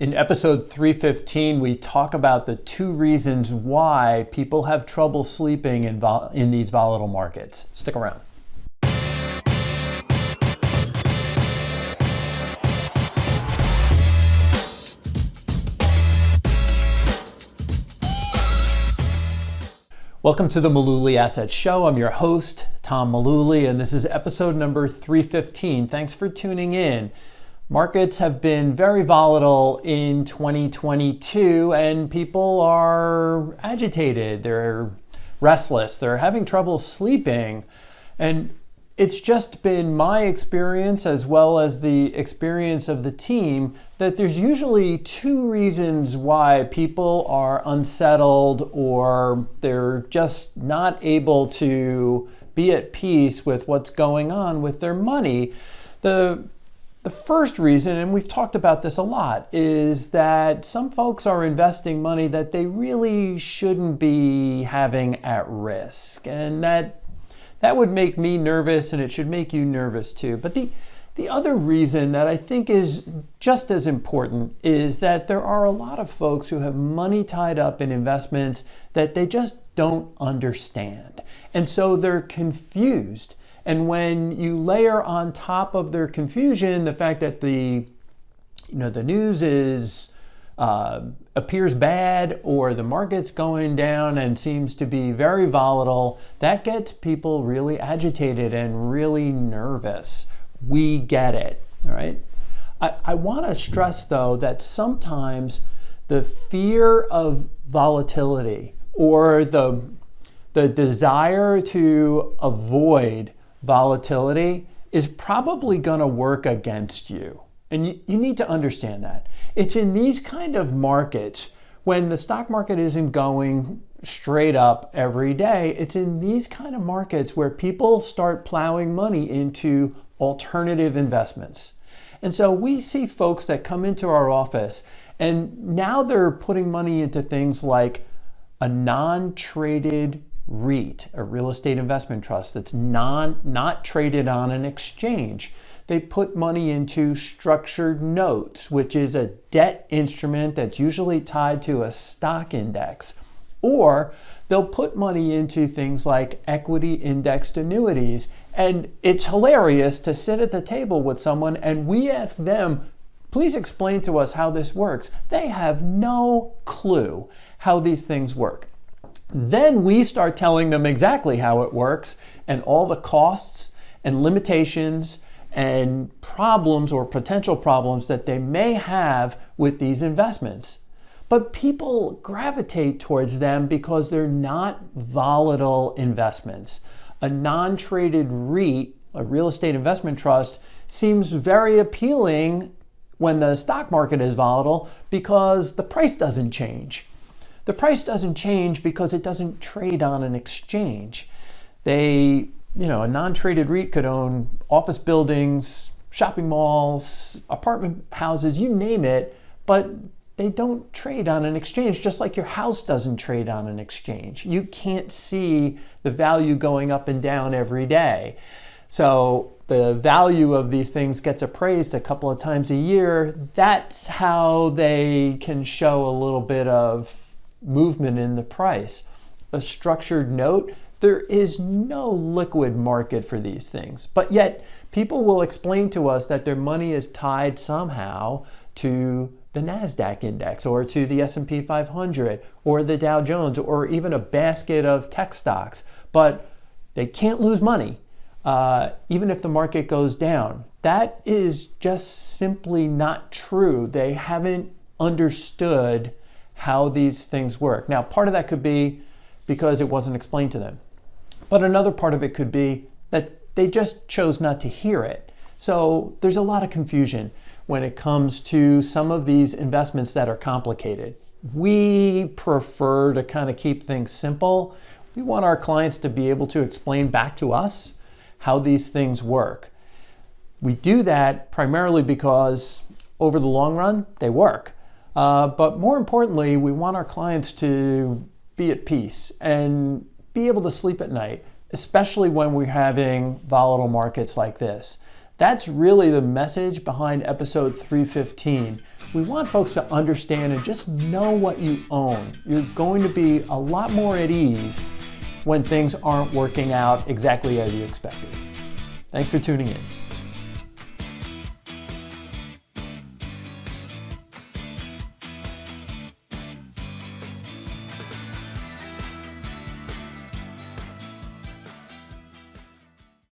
In episode 315, we talk about the 2 reasons why people have trouble sleeping in these volatile markets. Stick around. Welcome to the Mullooly Asset Show. I'm your host, Tom Mullooly, and this is episode number 315. Thanks for tuning in. Markets have been very volatile in 2022, and people are agitated. They're restless. They're having trouble sleeping. And it's just been my experience, as well as the experience of the team, that there's usually 2 reasons why people are unsettled or they're just not able to be at peace with what's going on with their money. The first reason, and we've talked about this a lot, is that some folks are investing money that they really shouldn't be having at risk. And that would make me nervous, and it should make you nervous too. But the other reason that I think is just as important is that there are a lot of folks who have money tied up in investments that they just don't understand. And so they're confused. And when you layer on top of their confusion the fact that the news appears bad, or the market's going down and seems to be very volatile, that gets people really agitated and really nervous. We get it, all right? I want to stress, though, that sometimes the fear of volatility or the desire to avoid volatility is probably going to work against you. And you need to understand that. It's in these kind of markets, when the stock market isn't going straight up every day, it's in these kind of markets where people start plowing money into alternative investments. And so we see folks that come into our office, and now they're putting money into things like a non-traded REIT, a real estate investment trust that's not traded on an exchange. They put money into structured notes, which is a debt instrument that's usually tied to a stock index. Or they'll put money into things like equity indexed annuities. And it's hilarious to sit at the table with someone and we ask them, please explain to us how this works. They have no clue how these things work. Then we start telling them exactly how it works and all the costs and limitations and problems or potential problems that they may have with these investments. But people gravitate towards them because they're not volatile investments. A non-traded REIT, a real estate investment trust, seems very appealing when the stock market is volatile because the price doesn't change. The price doesn't change because it doesn't trade on an exchange. A non-traded REIT could own office buildings, shopping malls, apartment houses, you name it, but they don't trade on an exchange, just like your house doesn't trade on an exchange. You can't see the value going up and down every day. So the value of these things gets appraised a couple of times a year. That's how they can show a little bit of movement in the price. A structured note, there is no liquid market for these things, but yet people will explain to us that their money is tied somehow to the NASDAQ index or to the S&P 500 or the Dow Jones or even a basket of tech stocks, but they can't lose money even if the market goes down. That is just simply not true. They haven't understood how these things work. Now, part of that could be because it wasn't explained to them. But another part of it could be that they just chose not to hear it. So there's a lot of confusion when it comes to some of these investments that are complicated. We prefer to kind of keep things simple. We want our clients to be able to explain back to us how these things work. We do that primarily because over the long run, they work. But more importantly, we want our clients to be at peace and be able to sleep at night, especially when we're having volatile markets like this. That's really the message behind episode 315. We want folks to understand and just know what you own. You're going to be a lot more at ease when things aren't working out exactly as you expected. Thanks for tuning in.